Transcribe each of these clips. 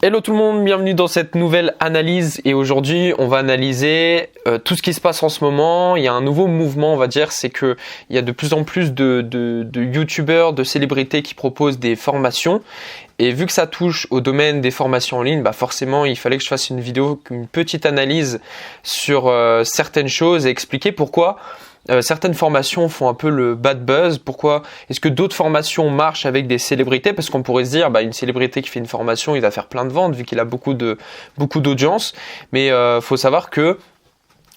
Hello tout le monde, bienvenue dans cette nouvelle analyse et aujourd'hui on va analyser tout ce qui se passe en ce moment. Il y a un nouveau mouvement, on va dire, c'est que il y a de plus en plus de youtubeurs, de célébrités qui proposent des formations. Et vu que ça touche au domaine des formations en ligne, forcément il fallait que je fasse une vidéo, une petite analyse sur certaines choses et expliquer pourquoi certaines formations font un peu le bad buzz. Pourquoi est-ce que d'autres formations marchent avec des célébrités? Parce qu'on pourrait se dire, une célébrité qui fait une formation, il va faire plein de ventes vu qu'il a beaucoup d'audience. Mais faut savoir que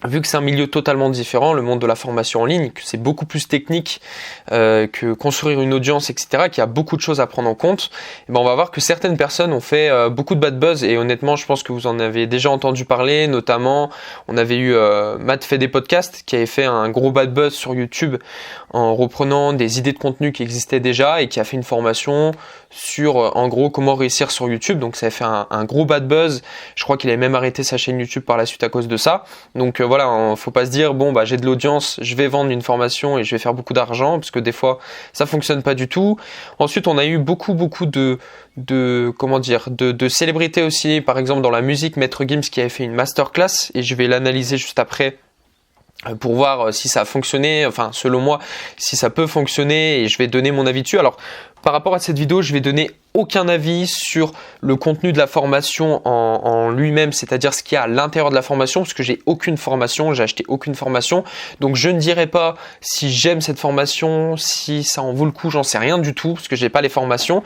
vu que c'est un milieu totalement différent, le monde de la formation en ligne, que c'est beaucoup plus technique que construire une audience, etc., qu'il y a beaucoup de choses à prendre en compte, on va voir que certaines personnes ont fait beaucoup de bad buzz et honnêtement, je pense que vous en avez déjà entendu parler. Notamment, on avait eu Matt fait des podcasts qui avait fait un gros bad buzz sur YouTube en reprenant des idées de contenu qui existaient déjà et qui a fait une formation sur en gros comment réussir sur YouTube. Donc ça a fait un gros bad buzz. Je crois qu'il avait même arrêté sa chaîne YouTube par la suite à cause de ça. Donc voilà, faut pas se dire j'ai de l'audience, je vais vendre une formation et je vais faire beaucoup d'argent, parce que des fois ça fonctionne pas du tout. Ensuite, on a eu beaucoup de célébrités aussi, par exemple dans la musique, Maître Gims qui avait fait une masterclass et je vais l'analyser juste après pour voir si ça a fonctionné, selon moi si ça peut fonctionner, et je vais donner mon avis dessus. Alors par rapport à cette vidéo, je vais donner aucun avis sur le contenu de la formation en lui-même, c'est-à-dire ce qu'il y a à l'intérieur de la formation, parce que j'ai aucune formation, j'ai acheté aucune formation, donc je ne dirai pas si j'aime cette formation, si ça en vaut le coup, j'en sais rien du tout, parce que j'ai pas les formations,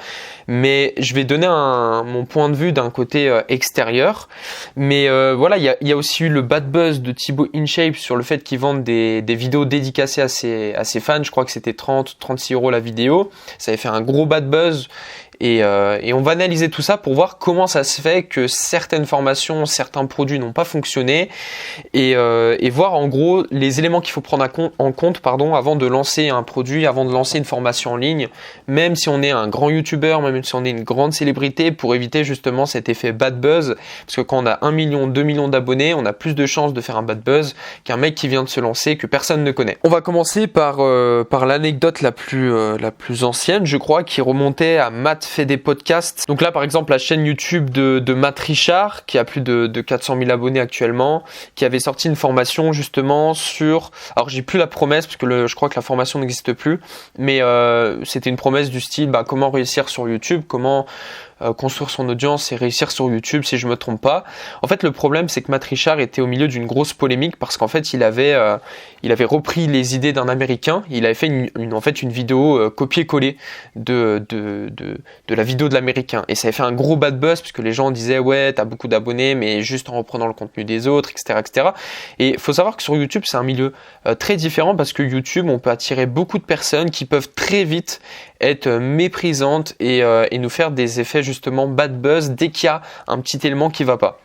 mais je vais donner mon point de vue d'un côté extérieur. Mais voilà, il y a aussi eu le bad buzz de Thibaut InShape sur le fait qu'il vende des vidéos dédicacées à ses fans. Je crois que c'était 36 € la vidéo, ça avait fait un gros bad buzz. Et on va analyser tout ça pour voir comment ça se fait que certaines formations, certains produits n'ont pas fonctionné, et voir en gros les éléments qu'il faut prendre en compte avant de lancer un produit, avant de lancer une formation en ligne, même si on est un grand youtubeur, même si on est une grande célébrité, pour éviter justement cet effet bad buzz, parce que quand on a 1 million, 2 millions d'abonnés, on a plus de chances de faire un bad buzz qu'un mec qui vient de se lancer, que personne ne connaît. On va commencer par l'anecdote la plus ancienne, je crois, qui remontait à Matt fait des podcasts. Donc là, par exemple, la chaîne YouTube de Matt Richard, qui a plus de 400 000 abonnés actuellement, qui avait sorti une formation justement sur... Alors, j'ai plus la promesse, parce que je crois que la formation n'existe plus, mais c'était une promesse du style comment réussir sur YouTube, comment construire son audience et réussir sur YouTube, si je me trompe pas. En fait, le problème, c'est que Matt Richard était au milieu d'une grosse polémique, parce qu'en fait, il avait repris les idées d'un Américain. Il avait fait une vidéo copier-coller de la vidéo de l'Américain, et ça avait fait un gros bad buzz, parce que les gens disaient ouais, t'as beaucoup d'abonnés, mais juste en reprenant le contenu des autres, etc. Et faut savoir que sur YouTube, c'est un milieu très différent, parce que YouTube, on peut attirer beaucoup de personnes qui peuvent très vite être méprisantes et nous faire des effets justement bad buzz dès qu'il y a un petit élément qui va pas.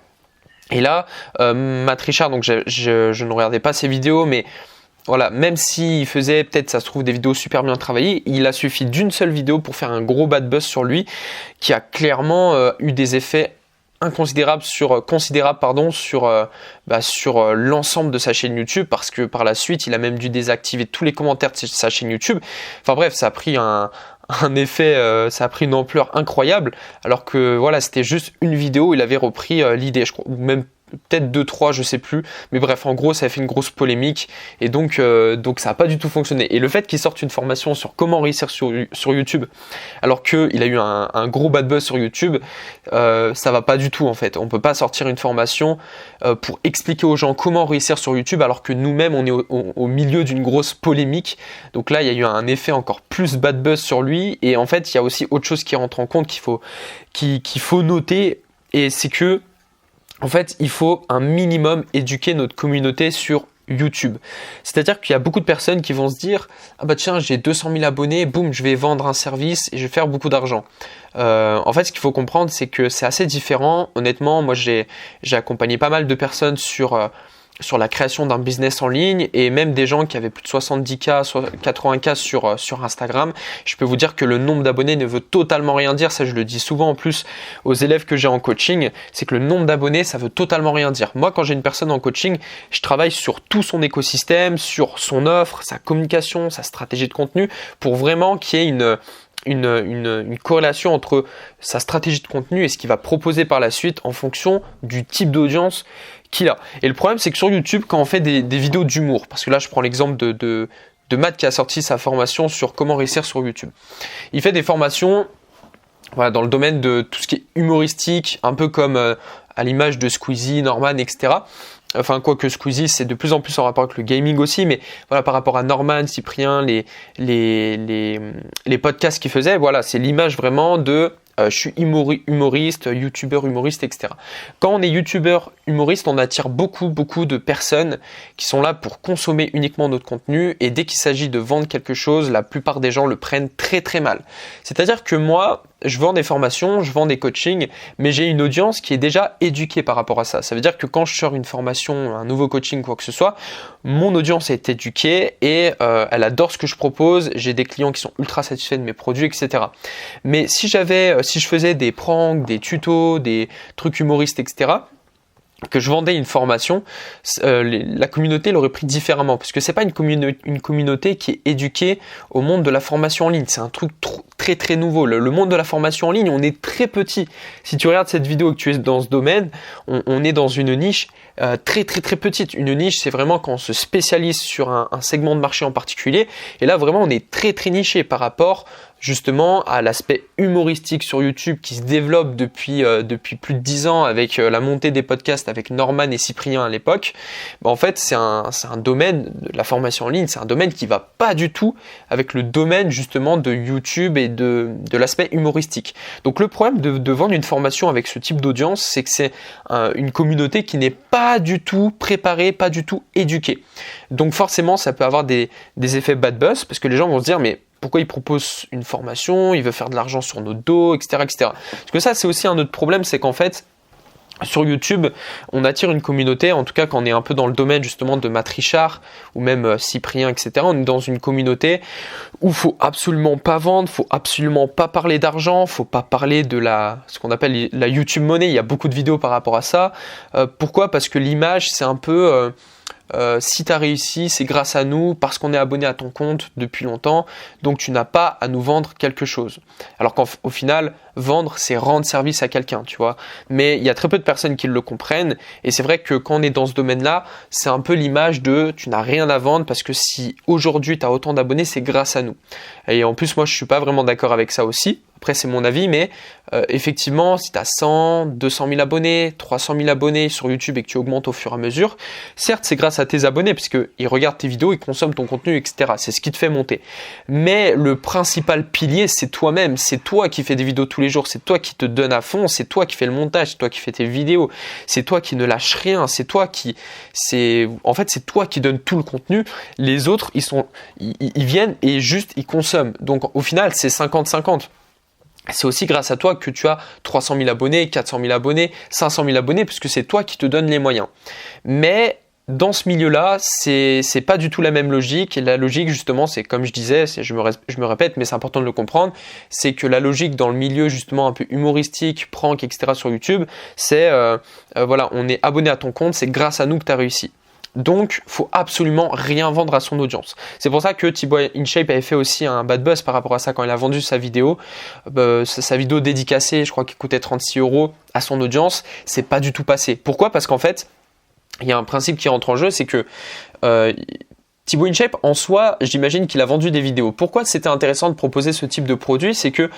Et là, Matt Richard, donc je ne regardais pas ses vidéos, mais voilà, même s'il faisait peut-être, ça se trouve, des vidéos super bien travaillées, il a suffi d'une seule vidéo pour faire un gros bad buzz sur lui, qui a clairement eu des effets considérable sur l'ensemble de sa chaîne YouTube, parce que par la suite il a même dû désactiver tous les commentaires de sa chaîne YouTube. Enfin bref, ça a pris un effet, ça a pris une ampleur incroyable, alors que voilà, c'était juste une vidéo où il avait repris l'idée, je crois, ou même peut-être 2-3, je sais plus, mais bref, en gros ça a fait une grosse polémique, et donc ça n'a pas du tout fonctionné. Et le fait qu'il sorte une formation sur comment réussir sur YouTube, alors qu'il a eu un gros bad buzz sur YouTube, ça va pas du tout en fait. On peut pas sortir une formation pour expliquer aux gens comment réussir sur YouTube, alors que nous-mêmes on est au milieu d'une grosse polémique. Donc là, il y a eu un effet encore plus bad buzz sur lui, et en fait il y a aussi autre chose qui rentre en compte qu'il faut noter, et c'est que en fait, il faut un minimum éduquer notre communauté sur YouTube. C'est-à-dire qu'il y a beaucoup de personnes qui vont se dire « Ah bah tiens, j'ai 200 000 abonnés, boum, je vais vendre un service et je vais faire beaucoup d'argent. » En fait, ce qu'il faut comprendre, c'est que c'est assez différent. Honnêtement, moi, j'ai accompagné pas mal de personnes sur la création d'un business en ligne, et même des gens qui avaient plus de 70K, 80K sur Instagram. Je peux vous dire que le nombre d'abonnés ne veut totalement rien dire. Ça, je le dis souvent en plus aux élèves que j'ai en coaching, c'est que le nombre d'abonnés, ça veut totalement rien dire. Moi, quand j'ai une personne en coaching, je travaille sur tout son écosystème, sur son offre, sa communication, sa stratégie de contenu, pour vraiment qu'il y ait une corrélation entre sa stratégie de contenu et ce qu'il va proposer par la suite en fonction du type d'audience qu'il a. Et le problème, c'est que sur YouTube, quand on fait des vidéos d'humour, parce que là, je prends l'exemple de Matt qui a sorti sa formation sur comment réussir sur YouTube. Il fait des formations voilà, dans le domaine de tout ce qui est humoristique, un peu comme à l'image de Squeezie, Norman, etc. Enfin, quoique Squeezie, c'est de plus en plus en rapport avec le gaming aussi, mais voilà, par rapport à Norman, Cyprien, les podcasts qu'il faisait, voilà, c'est l'image vraiment de je suis humoriste, youtubeur humoriste, etc. Quand on est youtubeur humoriste, on attire beaucoup de personnes qui sont là pour consommer uniquement notre contenu, et dès qu'il s'agit de vendre quelque chose, la plupart des gens le prennent très mal. C'est-à-dire que moi, je vends des formations, je vends des coachings, mais j'ai une audience qui est déjà éduquée par rapport à ça. Ça veut dire que quand je sors une formation, un nouveau coaching, quoi que ce soit, mon audience est éduquée et elle adore ce que je propose. J'ai des clients qui sont ultra satisfaits de mes produits, etc. Mais si je faisais des pranks, des tutos, des trucs humoristes, etc., que je vendais une formation, la communauté l'aurait pris différemment, parce que c'est pas une communauté qui est éduquée au monde de la formation en ligne. C'est un truc très nouveau. Le monde de la formation en ligne, on est très petit. Si tu regardes cette vidéo et que tu es dans ce domaine, on est dans une niche très petite. Une niche, c'est vraiment quand on se spécialise sur un segment de marché en particulier. Et là, vraiment, on est très niché par rapport justement à l'aspect humoristique sur YouTube qui se développe depuis plus de 10 ans avec la montée des podcasts avec Norman et Cyprien à l'époque. En fait, c'est un domaine de la formation en ligne, c'est un domaine qui va pas du tout avec le domaine justement de YouTube et de l'aspect humoristique. Donc le problème de vendre une formation avec ce type d'audience, c'est que c'est une communauté qui n'est pas du tout préparée, pas du tout éduquée. Donc forcément, ça peut avoir des effets bad buzz, parce que les gens vont se dire mais pourquoi il propose une formation, il veut faire de l'argent sur notre dos, etc. Parce que ça, c'est aussi un autre problème, c'est qu'en fait, sur YouTube, on attire une communauté, en tout cas quand on est un peu dans le domaine justement de Matt Richard ou même Cyprien, etc. On est dans une communauté où il faut absolument pas vendre, faut absolument pas parler d'argent, faut pas parler de ce qu'on appelle la YouTube money. Il y a beaucoup de vidéos par rapport à ça. Pourquoi ? Parce que l'image, c'est un peu... si tu as réussi, c'est grâce à nous, parce qu'on est abonné à ton compte depuis longtemps, donc tu n'as pas à nous vendre quelque chose. Alors qu'au final, vendre, c'est rendre service à quelqu'un, tu vois. Mais il y a très peu de personnes qui le comprennent, et c'est vrai que quand on est dans ce domaine-là, c'est un peu l'image de tu n'as rien à vendre, parce que si aujourd'hui tu as autant d'abonnés, c'est grâce à nous. Et en plus, moi, je suis pas vraiment d'accord avec ça aussi. Après, c'est mon avis, mais effectivement, si tu as 100, 200 000 abonnés, 300 000 abonnés sur YouTube et que tu augmentes au fur et à mesure, certes, c'est grâce à tes abonnés, puisqu'ils regardent tes vidéos, ils consomment ton contenu, etc. C'est ce qui te fait monter. Mais le principal pilier, c'est toi-même. C'est toi qui fais des vidéos tous les jours. C'est toi qui te donne à fond. C'est toi qui fais le montage. C'est toi qui fais tes vidéos. C'est toi qui ne lâche rien. C'est toi qui... En fait, c'est toi qui donne tout le contenu. Les autres, ils viennent et juste, ils consomment. Donc, au final, c'est 50-50. C'est aussi grâce à toi que tu as 300 000 abonnés, 400 000 abonnés, 500 000 abonnés, puisque c'est toi qui te donne les moyens. Mais dans ce milieu-là, c'est pas du tout la même logique. Et la logique, justement, c'est comme je disais, je me répète, mais c'est important de le comprendre, c'est que la logique dans le milieu, justement, un peu humoristique, prank, etc. sur YouTube, c'est, voilà, on est abonné à ton compte, c'est grâce à nous que tu as réussi. Donc, faut absolument rien vendre à son audience. C'est pour ça que Thibaut InShape avait fait aussi un bad buzz par rapport à ça quand il a vendu sa vidéo. Sa vidéo dédicacée, je crois qu'il coûtait 36 € à son audience. C'est pas du tout passé. Pourquoi ? Parce qu'en fait, il y a un principe qui rentre en jeu, c'est que Thibaut InShape, en soi, j'imagine qu'il a vendu des vidéos. Pourquoi c'était intéressant de proposer ce type de produit ? C'est que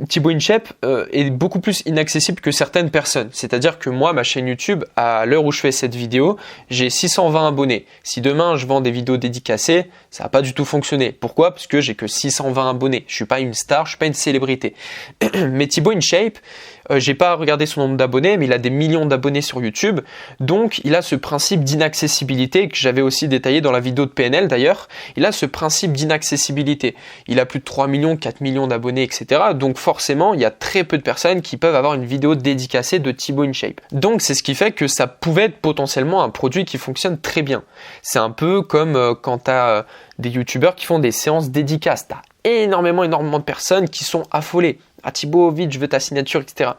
Thibaut InShape est beaucoup plus inaccessible que certaines personnes. C'est-à-dire que moi, ma chaîne YouTube, à l'heure où je fais cette vidéo, j'ai 620 abonnés. Si demain je vends des vidéos dédicacées, ça va pas du tout fonctionner. Pourquoi ? Parce que j'ai que 620 abonnés. Je suis pas une star, je suis pas une célébrité. Mais Thibaut InShape, j'ai pas regardé son nombre d'abonnés, mais il a des millions d'abonnés sur YouTube. Donc, il a ce principe d'inaccessibilité que j'avais aussi détaillé dans la vidéo de PNL d'ailleurs. Il a ce principe d'inaccessibilité. Il a plus de 3 millions, 4 millions d'abonnés, etc. Donc, forcément, il y a très peu de personnes qui peuvent avoir une vidéo dédicacée de Thibaut InShape. Donc, c'est ce qui fait que ça pouvait être potentiellement un produit qui fonctionne très bien. C'est un peu comme quand tu as des youtubeurs qui font des séances dédicaces. Tu as énormément de personnes qui sont affolées. Ah Thibaut, vite, je veux ta signature, etc.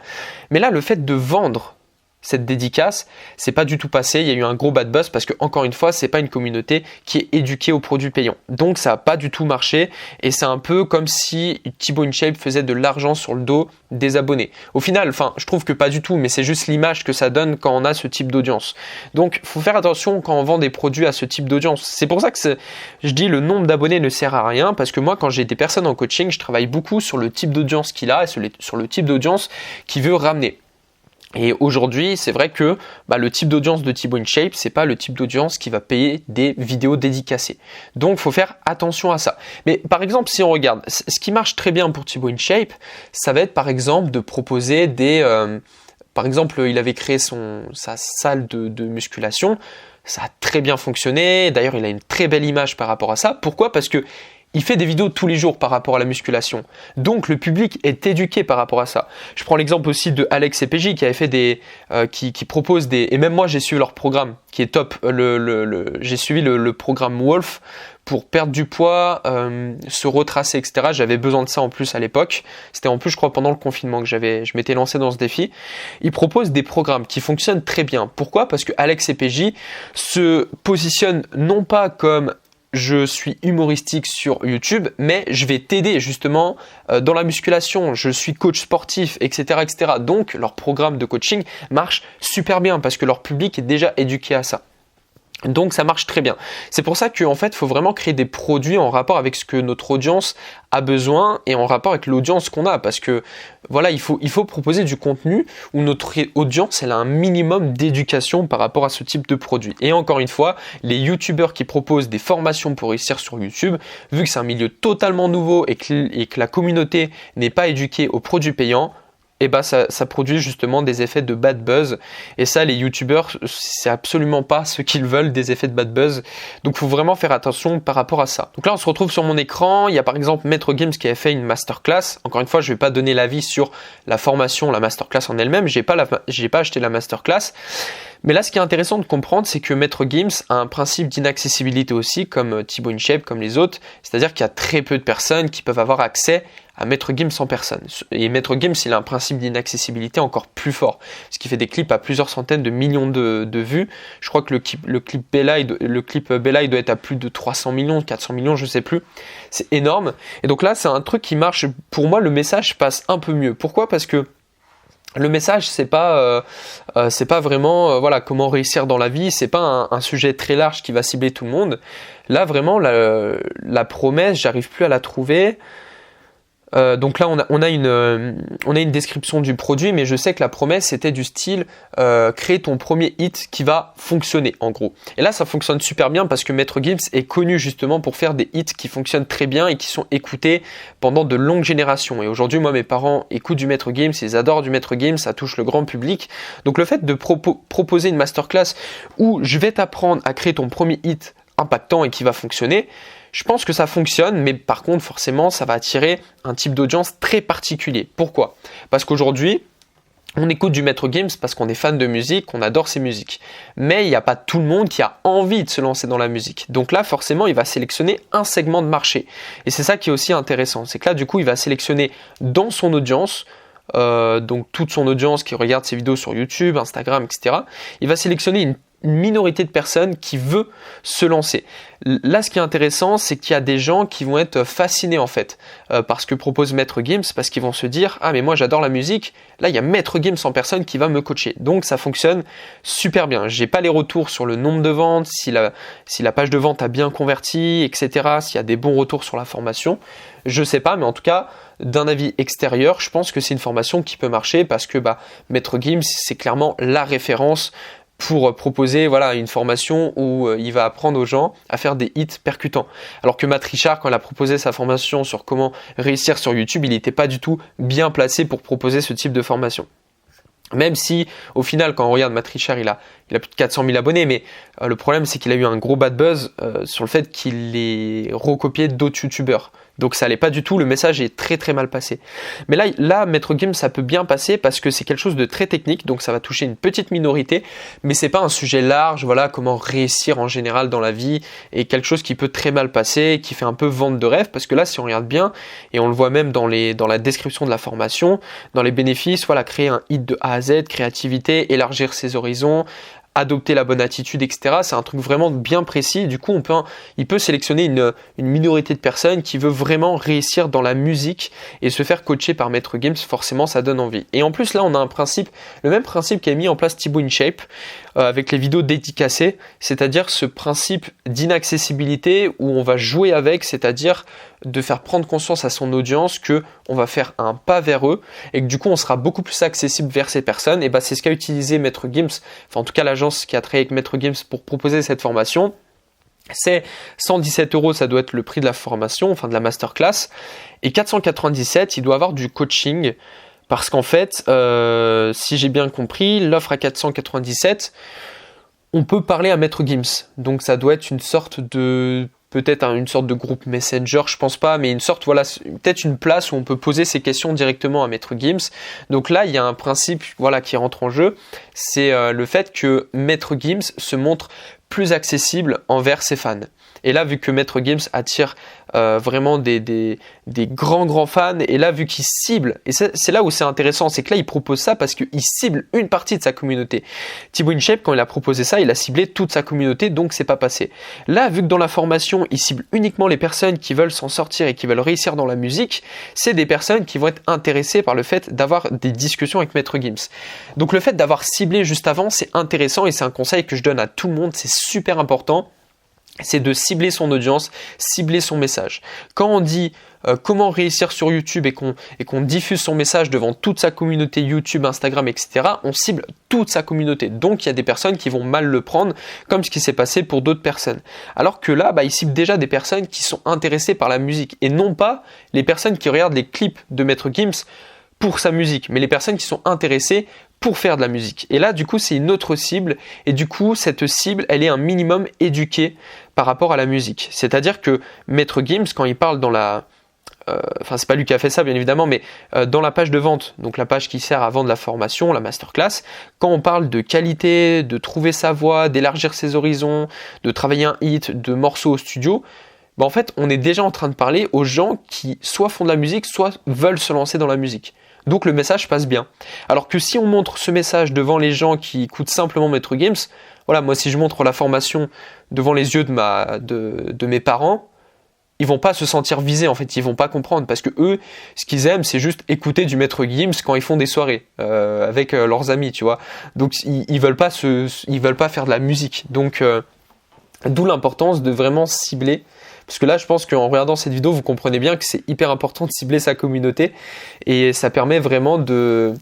Mais là, le fait de vendre cette dédicace, c'est pas du tout passé, il y a eu un gros bad buzz parce que encore une fois, c'est pas une communauté qui est éduquée aux produits payants. Donc ça a pas du tout marché et c'est un peu comme si Thibaut InShape faisait de l'argent sur le dos des abonnés. Au final, enfin, je trouve que pas du tout, mais c'est juste l'image que ça donne quand on a ce type d'audience. Donc faut faire attention quand on vend des produits à ce type d'audience. C'est pour ça que je dis le nombre d'abonnés ne sert à rien parce que moi quand j'ai des personnes en coaching, je travaille beaucoup sur le type d'audience qu'il a et sur le type d'audience qu'il veut ramener. Et aujourd'hui, c'est vrai que le type d'audience de Thibaut InShape, c'est pas le type d'audience qui va payer des vidéos dédicacées. Donc, faut faire attention à ça. Mais par exemple, si on regarde, ce qui marche très bien pour Thibaut InShape, ça va être par exemple de proposer des... par exemple, il avait créé sa salle de musculation. Ça a très bien fonctionné. D'ailleurs, il a une très belle image par rapport à ça. Pourquoi ? Parce que il fait des vidéos tous les jours par rapport à la musculation. Donc le public est éduqué par rapport à ça. Je prends l'exemple aussi de Alex et PJ qui avait fait qui propose des... Et même moi j'ai suivi leur programme qui est top. J'ai suivi le programme Wolf pour perdre du poids, se retracer, etc. J'avais besoin de ça en plus à l'époque. C'était en plus je crois pendant le confinement que je m'étais lancé dans ce défi. Ils proposent des programmes qui fonctionnent très bien. Pourquoi ? Parce que Alex et PJ se positionnent non pas comme je suis humoristique sur YouTube, mais je vais t'aider justement dans la musculation. Je suis coach sportif, etc., etc. Donc, leur programme de coaching marche super bien parce que leur public est déjà éduqué à ça. Donc ça marche très bien. C'est pour ça qu'en fait, il faut vraiment créer des produits en rapport avec ce que notre audience a besoin et en rapport avec l'audience qu'on a. Parce que voilà, il faut proposer du contenu où notre audience elle a un minimum d'éducation par rapport à ce type de produit. Et encore une fois, les youtubeurs qui proposent des formations pour réussir sur YouTube, vu que c'est un milieu totalement nouveau et que la communauté n'est pas éduquée aux produits payants, et ça produit justement des effets de bad buzz. Et ça, les youtubeurs, c'est absolument pas ce qu'ils veulent, des effets de bad buzz. Donc, il faut vraiment faire attention par rapport à ça. Donc là, on se retrouve sur mon écran. Il y a par exemple Maître Gims qui a fait une masterclass. Encore une fois, je vais pas donner l'avis sur la formation, la masterclass en elle-même. J'ai pas acheté la masterclass. Mais là, ce qui est intéressant de comprendre, c'est que Maître Gims a un principe d'inaccessibilité aussi, comme Thibaut InShape, comme les autres. C'est-à-dire qu'il y a très peu de personnes qui peuvent avoir accès à Maître Gims en personne. Et Maître Gims, il a un principe d'inaccessibilité encore plus fort, parce qu'il fait des clips à plusieurs centaines de millions de vues. Je crois que le clip Bella, il doit être à plus de 300 millions, 400 millions, je sais plus. C'est énorme. Et donc là, c'est un truc qui marche. Pour moi, le message passe un peu mieux. Pourquoi ? Parce que le message, c'est pas vraiment voilà comment réussir dans la vie, c'est pas un sujet très large qui va cibler tout le monde. Là vraiment la promesse, j'arrive plus à la trouver. Donc là on a une description du produit, mais je sais que la promesse c'était du style créer ton premier hit qui va fonctionner en gros. Et là ça fonctionne super bien parce que Maître Gims est connu justement pour faire des hits qui fonctionnent très bien et qui sont écoutés pendant de longues générations. Et aujourd'hui moi mes parents écoutent du Maître Gims, ils adorent du Maître Gims, ça touche le grand public. Donc le fait de proposer une masterclass où je vais t'apprendre à créer ton premier hit impactant et qui va fonctionner, je pense que ça fonctionne, mais par contre, forcément, ça va attirer un type d'audience très particulier. Pourquoi ? Parce qu'aujourd'hui, on écoute du Maître Gims parce qu'on est fan de musique, on adore ses musiques. Mais il n'y a pas tout le monde qui a envie de se lancer dans la musique. Donc là, forcément, il va sélectionner un segment de marché. Et c'est ça qui est aussi intéressant. C'est que là, du coup, il va sélectionner dans son audience, donc toute son audience qui regarde ses vidéos sur YouTube, Instagram, etc. Il va sélectionner une minorité de personnes qui veut se lancer. Là, ce qui est intéressant, c'est qu'il y a des gens qui vont être fascinés en fait par ce que propose Maître Gims, parce qu'ils vont se dire « Ah mais moi j'adore la musique, là il y a Maître Gims en personne qui va me coacher. » Donc ça fonctionne super bien. J'ai pas les retours sur le nombre de ventes, si la page de vente a bien converti, etc. S'il y a des bons retours sur la formation, je sais pas, mais en tout cas, d'un avis extérieur, je pense que c'est une formation qui peut marcher parce que Maître Gims, c'est clairement la référence pour proposer une formation où il va apprendre aux gens à faire des hits percutants. Alors que Matt Richard, quand il a proposé sa formation sur comment réussir sur YouTube, il n'était pas du tout bien placé pour proposer ce type de formation. Même si, au final, quand on regarde Matt Richard, il a il a plus de 400 000 abonnés, mais le problème c'est qu'il a eu un gros bad buzz sur le fait qu'il ait recopié d'autres youtubeurs. Donc ça allait pas du tout, le message est très très mal passé. Mais là Maître Gims, ça peut bien passer parce que c'est quelque chose de très technique, donc ça va toucher une petite minorité, mais c'est pas un sujet large, voilà, comment réussir en général dans la vie, et quelque chose qui peut très mal passer, qui fait un peu vente de rêve, parce que là si on regarde bien, et on le voit même dans la description de la formation, dans les bénéfices, voilà, créer un hit de A à Z, créativité, élargir ses horizons, adopter la bonne attitude, etc. C'est un truc vraiment bien précis. Du coup, il peut sélectionner une minorité de personnes qui veut vraiment réussir dans la musique et se faire coacher par Maître Gims. Forcément, ça donne envie. Et en plus, là, on a le même principe qu'a mis en place Thibaut InShape avec les vidéos dédicacées, c'est-à-dire ce principe d'inaccessibilité où on va jouer avec, c'est-à-dire de faire prendre conscience à son audience que on va faire un pas vers eux et que du coup on sera beaucoup plus accessible vers ces personnes. Et bah c'est ce qu'a utilisé Maître Gims, enfin en tout cas l'agence qui a travaillé avec Maître Gims pour proposer cette formation. C'est 117 €, ça doit être le prix de la formation, enfin de la masterclass, et 497, il doit avoir du coaching. Parce qu'en fait, si j'ai bien compris, l'offre à 497, on peut parler à Maître Gims. Donc ça doit être une sorte de... peut-être une sorte de groupe Messenger, je pense pas, mais une sorte, voilà, peut-être une place où on peut poser ses questions directement à Maître Gims. Donc là, il y a un principe, voilà, qui rentre en jeu, c'est le fait que Maître Gims se montre plus accessible envers ses fans. Et là, vu que Maître Gims attire vraiment des grands fans, et là, vu qu'il cible, et c'est là où c'est intéressant, c'est que là, il propose ça parce qu'il cible une partie de sa communauté. Thibaut InShape, quand il a proposé ça, il a ciblé toute sa communauté, donc c'est pas passé. Là, vu que dans la formation, il cible uniquement les personnes qui veulent s'en sortir et qui veulent réussir dans la musique, c'est des personnes qui vont être intéressées par le fait d'avoir des discussions avec Maître Gims. Donc le fait d'avoir ciblé juste avant, c'est intéressant et c'est un conseil que je donne à tout le monde, c'est super important. C'est de cibler son audience, cibler son message. Quand on dit comment réussir sur YouTube et qu'on diffuse son message devant toute sa communauté YouTube, Instagram, etc., on cible toute sa communauté. Donc il y a des personnes qui vont mal le prendre, comme ce qui s'est passé pour d'autres personnes. Alors que là, il cible déjà des personnes qui sont intéressées par la musique et non pas les personnes qui regardent les clips de Maître Gims pour sa musique, mais les personnes qui sont intéressées pour faire de la musique. Et là, du coup, c'est une autre cible. Et du coup, cette cible, elle est un minimum éduquée par rapport à la musique. C'est-à-dire que Maître Gims, quand il parle dans la... Enfin, c'est pas lui qui a fait ça, bien évidemment, mais dans la page de vente, donc la page qui sert à vendre la formation, la masterclass, quand on parle de qualité, de trouver sa voix, d'élargir ses horizons, de travailler un hit, de morceaux au studio, en fait, on est déjà en train de parler aux gens qui soit font de la musique, soit veulent se lancer dans la musique. Donc le message passe bien. Alors que si on montre ce message devant les gens qui écoutent simplement Maître Gims, voilà, moi si je montre la formation devant les yeux de mes parents, ils vont pas se sentir visés en fait, ils vont pas comprendre parce que eux, ce qu'ils aiment, c'est juste écouter du Maître Gims quand ils font des soirées avec leurs amis, tu vois. Donc ils veulent pas faire de la musique. Donc d'où l'importance de vraiment cibler. Parce que là, je pense qu'en regardant cette vidéo, vous comprenez bien que c'est hyper important de cibler sa communauté et ça permet vraiment de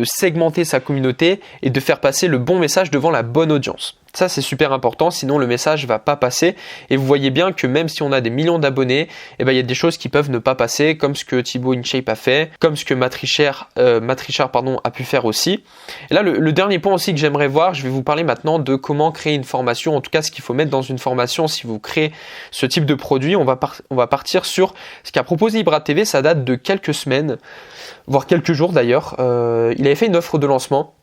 segmenter sa communauté et de faire passer le bon message devant la bonne audience. Ça, c'est super important, sinon le message va pas passer. Et vous voyez bien que même si on a des millions d'abonnés, il y a des choses qui peuvent ne pas passer, comme ce que Thibaut InShape a fait, comme ce que Matt Richard a pu faire aussi. Et là, le dernier point aussi que j'aimerais voir, je vais vous parler maintenant de comment créer une formation, en tout cas ce qu'il faut mettre dans une formation si vous créez ce type de produit. On va partir sur ce qu'a proposé Ibra TV, ça date de quelques semaines, voire quelques jours d'ailleurs. Il avait fait une offre de lancement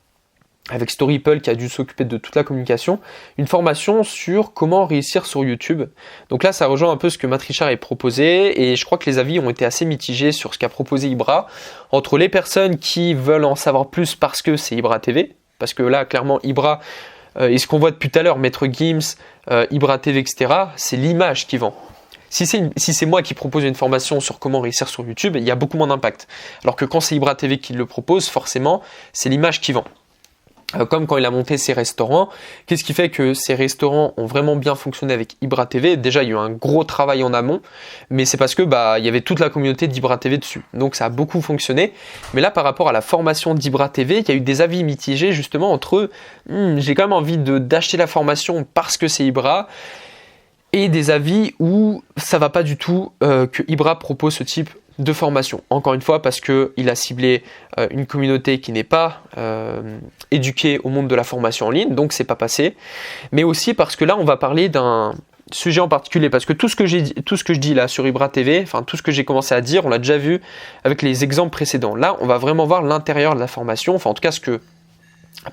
avec Storyple qui a dû s'occuper de toute la communication, une formation sur comment réussir sur YouTube. Donc là, ça rejoint un peu ce que Matt Richard a proposé et je crois que les avis ont été assez mitigés sur ce qu'a proposé Ibra, entre les personnes qui veulent en savoir plus parce que c'est Ibra TV, parce que là, clairement, Ibra, et ce qu'on voit depuis tout à l'heure, Maître Gims, Ibra TV, etc., c'est l'image qui vend. Si c'est moi qui propose une formation sur comment réussir sur YouTube, il y a beaucoup moins d'impact. Alors que quand c'est Ibra TV qui le propose, forcément, c'est l'image qui vend. Comme quand il a monté ses restaurants, qu'est-ce qui fait que ces restaurants ont vraiment bien fonctionné avec Ibra TV? Déjà, il y a eu un gros travail en amont, mais c'est parce que il y avait toute la communauté d'Ibra TV dessus. Donc ça a beaucoup fonctionné. Mais là, par rapport à la formation d'Ibra TV, il y a eu des avis mitigés justement entre j'ai quand même envie d'acheter la formation parce que c'est Ibra, et des avis où ça va pas du tout que Ibra propose ce type de formation. Encore une fois, parce qu'il a ciblé une communauté qui n'est pas éduquée au monde de la formation en ligne, donc c'est pas passé. Mais aussi parce que là, on va parler d'un sujet en particulier, parce que tout ce que je dis là sur Ibra TV, enfin tout ce que j'ai commencé à dire, on l'a déjà vu avec les exemples précédents. Là, on va vraiment voir l'intérieur de la formation, enfin en tout cas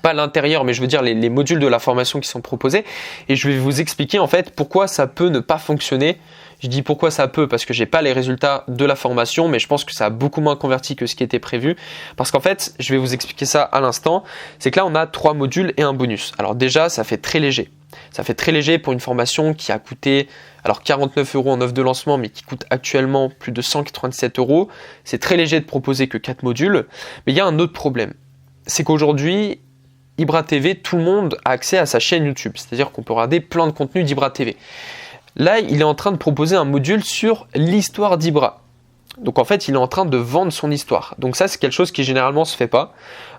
pas l'intérieur, mais je veux dire les modules de la formation qui sont proposés, et je vais vous expliquer en fait pourquoi ça peut ne pas fonctionner. Je dis pourquoi ça peut, parce que j'ai pas les résultats de la formation, mais je pense que ça a beaucoup moins converti que ce qui était prévu, parce qu'en fait, je vais vous expliquer ça à l'instant, c'est que là on a 3 modules et un bonus. Alors déjà, ça fait très léger. Ça fait très léger pour une formation qui a coûté 49 € en offre de lancement, mais qui coûte actuellement plus de 197 €. C'est très léger de proposer que 4 modules, mais il y a un autre problème. C'est qu'aujourd'hui, Ibra TV, tout le monde a accès à sa chaîne YouTube, c'est-à-dire qu'on peut regarder plein de contenus d'Ibra TV. Là, il est en train de proposer un module sur l'histoire d'Ibra. Donc en fait, il est en train de vendre son histoire. Donc ça, c'est quelque chose qui généralement se fait pas.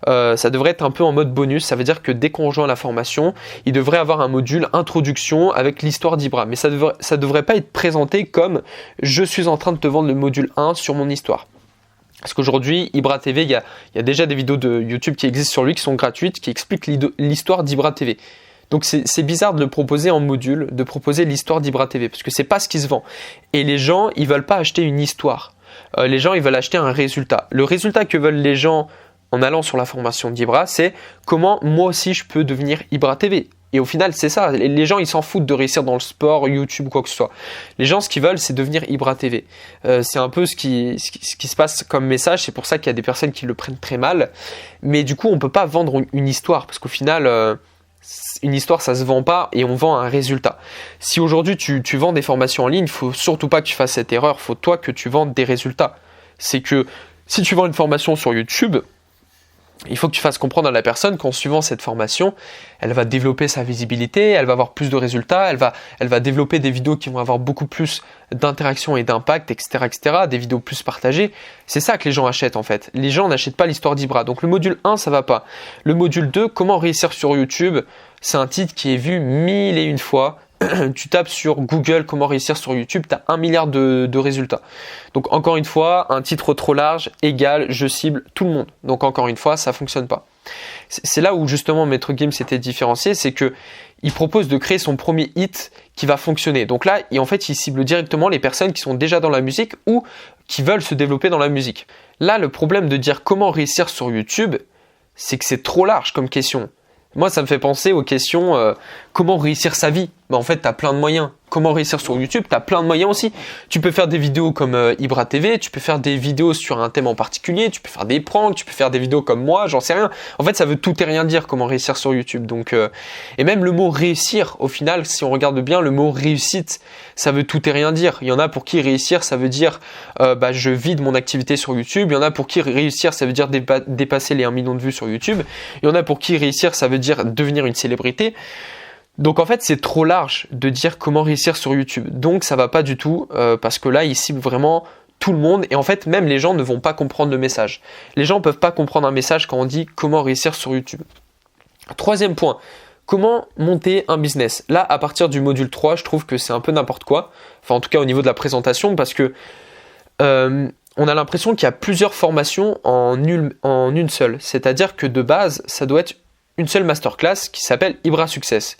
Ça devrait être un peu en mode bonus. Ça veut dire que dès qu'on rejoint la formation, il devrait avoir un module introduction avec l'histoire d'Ibra. Mais ça devrait pas être présenté comme je suis en train de te vendre le module 1 sur mon histoire. Parce qu'aujourd'hui, Ibra TV, il y a déjà des vidéos de YouTube qui existent sur lui qui sont gratuites, qui expliquent l'histoire d'Ibra TV. Donc c'est bizarre de le proposer en module, de proposer l'histoire d'Ibra TV, parce que c'est pas ce qui se vend. Et les gens, ils veulent pas acheter une histoire. Les gens, ils veulent acheter un résultat. Le résultat que veulent les gens en allant sur la formation d'Ibra, c'est comment moi aussi je peux devenir Ibra TV. Et au final, c'est ça. Les gens, ils s'en foutent de réussir dans le sport, YouTube ou quoi que ce soit. Les gens, ce qu'ils veulent, c'est devenir Ibra TV. C'est un peu ce qui se passe comme message. C'est pour ça qu'il y a des personnes qui le prennent très mal. Mais du coup, on peut pas vendre une histoire, parce qu'au final, une histoire, ça se vend pas et on vend un résultat. Si aujourd'hui tu vends des formations en ligne, il faut surtout pas que tu fasses cette erreur. Il faut toi que tu vendes des résultats. C'est que si tu vends une formation sur YouTube, il faut que tu fasses comprendre à la personne qu'en suivant cette formation, elle va développer sa visibilité, elle va avoir plus de résultats, elle va développer des vidéos qui vont avoir beaucoup plus d'interaction et d'impact, etc., etc., des vidéos plus partagées. C'est ça que les gens achètent en fait. Les gens n'achètent pas l'histoire d'Ibra. Donc le module 1, ça va pas. Le module 2, comment réussir sur YouTube, c'est un titre qui est vu 1001 fois. Tu tapes sur Google comment réussir sur YouTube, tu as 1 milliard de résultats. Donc encore une fois, un titre trop large égale je cible tout le monde. Donc encore une fois, ça fonctionne pas. C'est là où justement Maître Gims s'était différencié, c'est que il propose de créer son premier hit qui va fonctionner. Donc là, en fait, il cible directement les personnes qui sont déjà dans la musique ou qui veulent se développer dans la musique. Là, le problème de dire comment réussir sur YouTube, c'est que c'est trop large comme question. Moi, ça me fait penser aux questions comment réussir sa vie. En fait, tu as plein de moyens. Comment réussir sur YouTube, tu as plein de moyens aussi. Tu peux faire des vidéos comme Ibra TV, tu peux faire des vidéos sur un thème en particulier, tu peux faire des pranks, tu peux faire des vidéos comme moi, j'en sais rien. En fait, ça veut tout et rien dire comment réussir sur YouTube. Donc, et même le mot réussir, au final, si on regarde bien, le mot réussite, ça veut tout et rien dire. Il y en a pour qui réussir, ça veut dire je vide mon activité sur YouTube. Il y en a pour qui réussir, ça veut dire dépasser les 1 million de vues sur YouTube. Il y en a pour qui réussir, ça veut dire devenir une célébrité. Donc en fait, c'est trop large de dire comment réussir sur YouTube. Donc ça va pas du tout parce que là, il cible vraiment tout le monde et en fait, même les gens ne vont pas comprendre le message. Les gens peuvent pas comprendre un message quand on dit comment réussir sur YouTube. Troisième point, comment monter un business. Là, à partir du module 3, je trouve que c'est un peu n'importe quoi. Enfin, en tout cas au niveau de la présentation parce que on a l'impression qu'il y a plusieurs formations en une seule. C'est-à-dire que de base, ça doit être une seule masterclass qui s'appelle Ibra Success,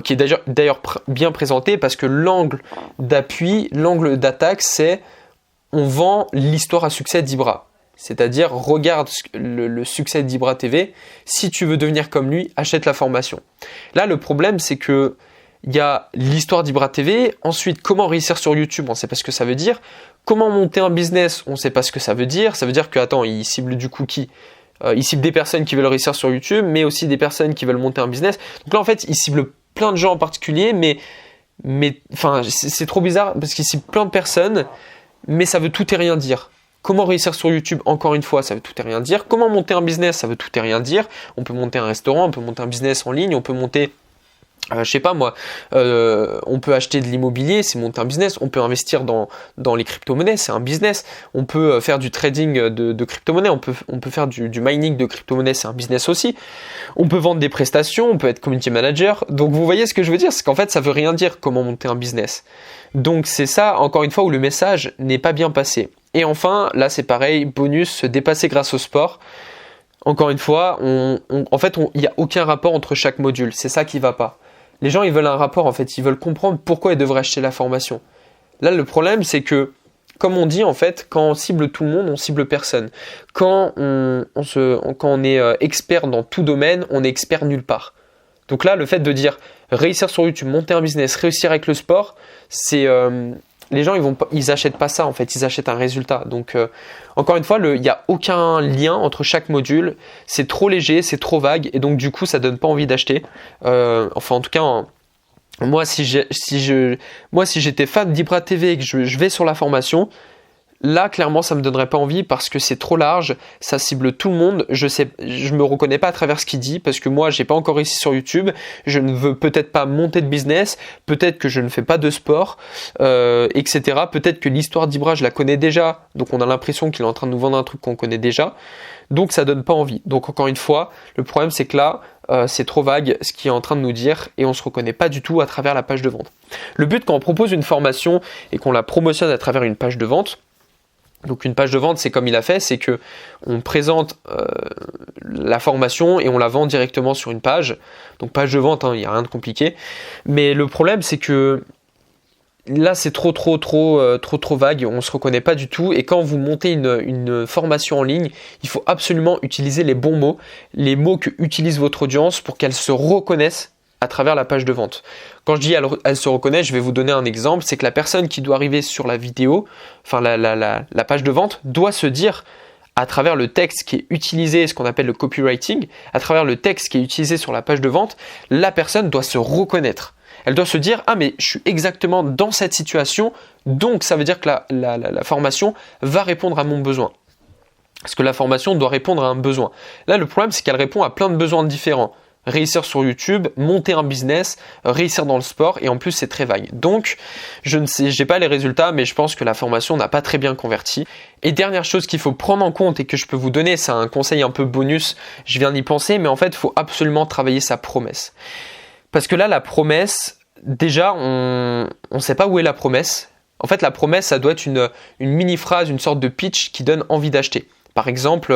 qui est d'ailleurs bien présenté parce que l'angle d'appui, l'angle d'attaque, c'est on vend l'histoire à succès d'Ibra. C'est-à-dire, regarde le succès d'Ibra TV, si tu veux devenir comme lui, achète la formation. Là, le problème, c'est que il y a l'histoire d'Ibra TV, ensuite comment réussir sur YouTube, on ne sait pas ce que ça veut dire, comment monter un business, on ne sait pas ce que ça veut dire que, attends, il cible du coup qui ? Il cible des personnes qui veulent réussir sur YouTube, mais aussi des personnes qui veulent monter un business. Donc là, en fait, il cible plein de gens en particulier, mais enfin, c'est trop bizarre parce qu'il cible plein de personnes, mais ça veut tout et rien dire. Comment réussir sur YouTube, encore une fois, ça veut tout et rien dire. Comment monter un business, ça veut tout et rien dire. On peut monter un restaurant, on peut monter un business en ligne, on peut monter... je sais pas moi, on peut acheter de l'immobilier, c'est monter un business, on peut investir dans les crypto-monnaies, c'est un business, on peut faire du trading de crypto-monnaies, on peut faire du mining de crypto-monnaies, c'est un business aussi, on peut vendre des prestations, on peut être community manager, donc vous voyez ce que je veux dire, c'est qu'en fait ça veut rien dire comment monter un business. Donc c'est ça, encore une fois, où le message n'est pas bien passé. Et enfin, là c'est pareil, bonus, se dépasser grâce au sport. Encore une fois, il n'y a aucun rapport entre chaque module. C'est ça qui ne va pas. Les gens, ils veulent un rapport en fait. Ils veulent comprendre pourquoi ils devraient acheter la formation. Là, le problème, c'est que, comme on dit en fait, quand on cible tout le monde, on cible personne. Quand on est expert dans tout domaine, on est expert nulle part. Donc là, le fait de dire réussir sur YouTube, monter un business, réussir avec le sport, c'est les gens ils achètent pas ça en fait, ils achètent un résultat. Donc encore une fois, il n'y a aucun lien entre chaque module. C'est trop léger, c'est trop vague et donc du coup, ça donne pas envie d'acheter. Enfin en tout cas. Moi, si j'étais fan d'Ibra TV et que je vais sur la formation, là, clairement, ça me donnerait pas envie parce que c'est trop large, ça cible tout le monde. Je me reconnais pas à travers ce qu'il dit parce que moi, j'ai pas encore réussi sur YouTube. Je ne veux peut-être pas monter de business, peut-être que je ne fais pas de sport, etc. Peut-être que l'histoire d'Ibra, je la connais déjà, donc on a l'impression qu'il est en train de nous vendre un truc qu'on connaît déjà. Donc ça donne pas envie. Donc encore une fois, le problème c'est que là, c'est trop vague ce qu'il est en train de nous dire et on se reconnaît pas du tout à travers la page de vente. Le but quand on propose une formation et qu'on la promotionne à travers une page de vente, donc une page de vente, c'est comme il a fait, c'est que on présente la formation et on la vend directement sur une page. Donc page de vente, il n'y a rien de compliqué. Mais le problème, c'est que là, c'est trop vague. On ne se reconnaît pas du tout. Et quand vous montez une formation en ligne, il faut absolument utiliser les bons mots, les mots que utilise votre audience pour qu'elle se reconnaisse à travers la page de vente. Quand je dis elle se reconnaît, je vais vous donner un exemple, c'est que la personne qui doit arriver sur la vidéo, enfin la page de vente, doit se dire à travers le texte qui est utilisé, ce qu'on appelle le copywriting, à travers le texte qui est utilisé sur la page de vente, la personne doit se reconnaître. Elle doit se dire « Ah mais je suis exactement dans cette situation, donc ça veut dire que la formation va répondre à mon besoin. » Parce que la formation doit répondre à un besoin. Là, le problème, c'est qu'elle répond à plein de besoins différents. Réussir sur YouTube, monter un business, réussir dans le sport et en plus c'est très vague. Donc je ne sais, j'ai pas les résultats mais je pense que la formation n'a pas très bien converti. Et dernière chose qu'il faut prendre en compte et que je peux vous donner, c'est un conseil un peu bonus, je viens d'y penser, mais en fait il faut absolument travailler sa promesse. Parce que là la promesse, déjà on sait pas où est la promesse. En fait la promesse ça doit être une mini phrase, une sorte de pitch qui donne envie d'acheter. Par exemple,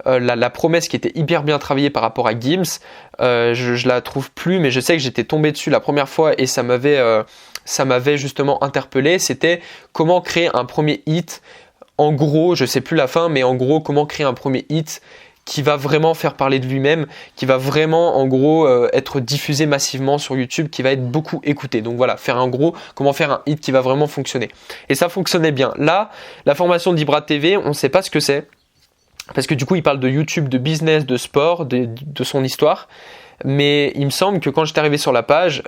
la promesse qui était hyper bien travaillée par rapport à Gims, je la trouve plus, mais je sais que j'étais tombé dessus la première fois et ça m'avait justement interpellé. C'était comment créer un premier hit. En gros, je sais plus la fin, mais en gros, comment créer un premier hit qui va vraiment faire parler de lui-même, qui va vraiment en gros être diffusé massivement sur YouTube, qui va être beaucoup écouté. Donc voilà, comment faire un hit qui va vraiment fonctionner. Et ça fonctionnait bien. Là, la formation d'Ibra TV, on ne sait pas ce que c'est. Parce que du coup, il parle de YouTube, de business, de sport, de son histoire. Mais il me semble que quand j'étais arrivé sur la page,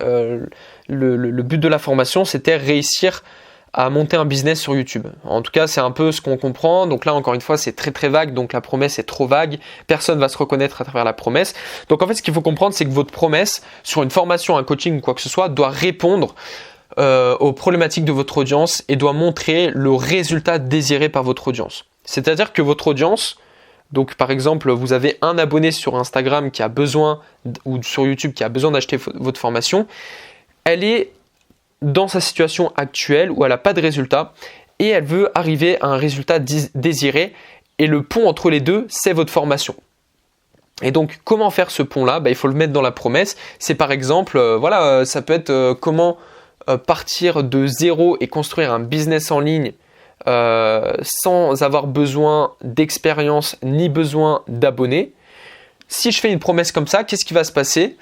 le but de la formation, c'était réussir à monter un business sur YouTube. En tout cas, c'est un peu ce qu'on comprend. Donc là, encore une fois, c'est très vague. Donc la promesse est trop vague. Personne ne va se reconnaître à travers la promesse. Donc en fait, ce qu'il faut comprendre, c'est que votre promesse sur une formation, un coaching ou quoi que ce soit, doit répondre aux problématiques de votre audience et doit montrer le résultat désiré par votre audience. C'est-à-dire que votre audience, donc par exemple, vous avez un abonné sur Instagram qui a besoin, ou sur YouTube qui a besoin d'acheter votre formation, elle est dans sa situation actuelle où elle n'a pas de résultat et elle veut arriver à un résultat désiré et le pont entre les deux, c'est votre formation. Et donc, comment faire ce pont-là ? Il faut le mettre dans la promesse. C'est par exemple, ça peut être comment partir de zéro et construire un business en ligne sans avoir besoin d'expérience ni besoin d'abonnés. Si je fais une promesse comme ça, qu'est-ce qui va se passer ?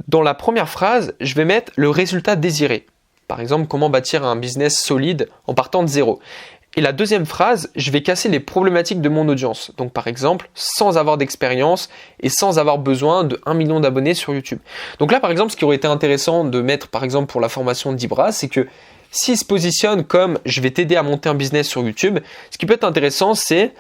Dans la première phrase, je vais mettre le résultat désiré. Par exemple, comment bâtir un business solide en partant de zéro. Et la deuxième phrase, je vais casser les problématiques de mon audience. Donc par exemple, sans avoir d'expérience et sans avoir besoin de 1 million d'abonnés sur YouTube. Donc là, par exemple, ce qui aurait été intéressant de mettre, par exemple, pour la formation d'Ibra, c'est que s'il se positionne comme « je vais t'aider à monter un business sur YouTube », ce qui peut être intéressant, c'est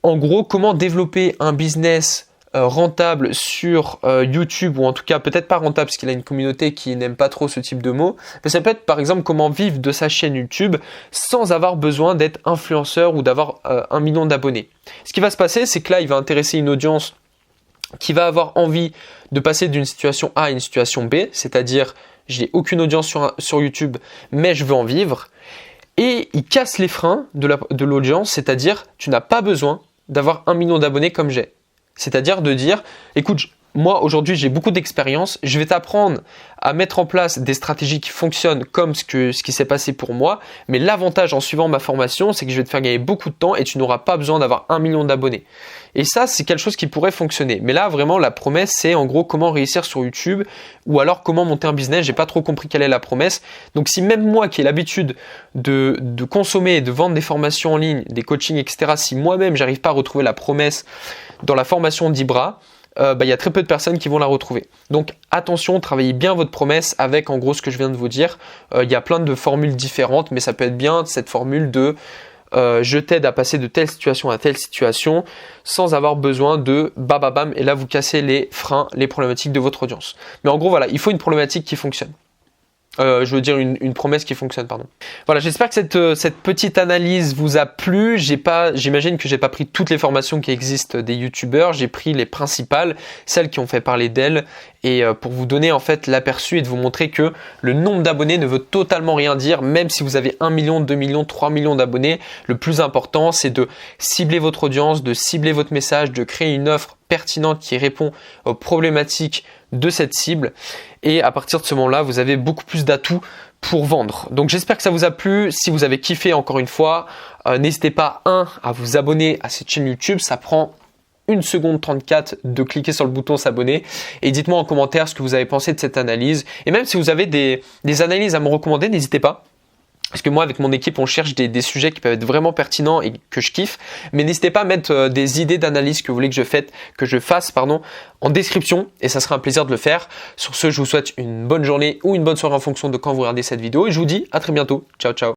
en gros comment développer un business rentable sur YouTube, ou en tout cas peut-être pas rentable parce qu'il a une communauté qui n'aime pas trop ce type de mots, mais ça peut être par exemple comment vivre de sa chaîne YouTube sans avoir besoin d'être influenceur ou d'avoir 1 million d'abonnés. Ce qui va se passer, c'est que là il va intéresser une audience qui va avoir envie de passer d'une situation A à une situation B, c'est-à-dire j'ai aucune audience sur YouTube mais je veux en vivre. et il casse les freins de l'audience, c'est-à-dire tu n'as pas besoin d'avoir 1 million d'abonnés comme j'ai. C'est-à-dire de dire, écoute, moi aujourd'hui j'ai beaucoup d'expérience, je vais t'apprendre à mettre en place des stratégies qui fonctionnent comme ce qui s'est passé pour moi, mais l'avantage en suivant ma formation, c'est que je vais te faire gagner beaucoup de temps et tu n'auras pas besoin d'avoir 1 million d'abonnés. Et ça, c'est quelque chose qui pourrait fonctionner. Mais là, vraiment, la promesse, c'est en gros comment réussir sur YouTube ou alors comment monter un business. J'ai pas trop compris quelle est la promesse. Donc, si même moi qui ai l'habitude de consommer et de vendre des formations en ligne, des coachings, etc., si moi-même, j'arrive pas à retrouver la promesse dans la formation d'Ibra, il y a très peu de personnes qui vont la retrouver. Donc attention, travaillez bien votre promesse avec en gros ce que je viens de vous dire. Il y a plein de formules différentes, mais ça peut être bien cette formule de je t'aide à passer de telle situation à telle situation sans avoir besoin de bam et là vous cassez les freins, les problématiques de votre audience. Mais en gros voilà, il faut une problématique qui fonctionne. Je veux dire une promesse qui fonctionne, pardon. Voilà, j'espère que cette petite analyse vous a plu. J'imagine que j'ai pas pris toutes les formations qui existent des youtubeurs, j'ai pris les principales, celles qui ont fait parler d'elles, et pour vous donner en fait l'aperçu et de vous montrer que le nombre d'abonnés ne veut totalement rien dire, même si vous avez 1 million, 2 millions, 3 millions d'abonnés. Le plus important, c'est de cibler votre audience, de cibler votre message, de créer une offre pertinente qui répond aux problématiques de cette cible, et à partir de ce moment-là, vous avez beaucoup plus d'atouts pour vendre. Donc j'espère que ça vous a plu. Si vous avez kiffé, encore une fois, n'hésitez pas à vous abonner à cette chaîne YouTube. Ça prend 1 seconde 34 de cliquer sur le bouton s'abonner, et dites-moi en commentaire ce que vous avez pensé de cette analyse, et même si vous avez des analyses à me recommander, n'hésitez pas. Parce que moi, avec mon équipe, on cherche des sujets qui peuvent être vraiment pertinents et que je kiffe. Mais n'hésitez pas à mettre des idées d'analyse que vous voulez que je fasse en description. Et ça sera un plaisir de le faire. Sur ce, je vous souhaite une bonne journée ou une bonne soirée en fonction de quand vous regardez cette vidéo. Et je vous dis à très bientôt. Ciao, ciao.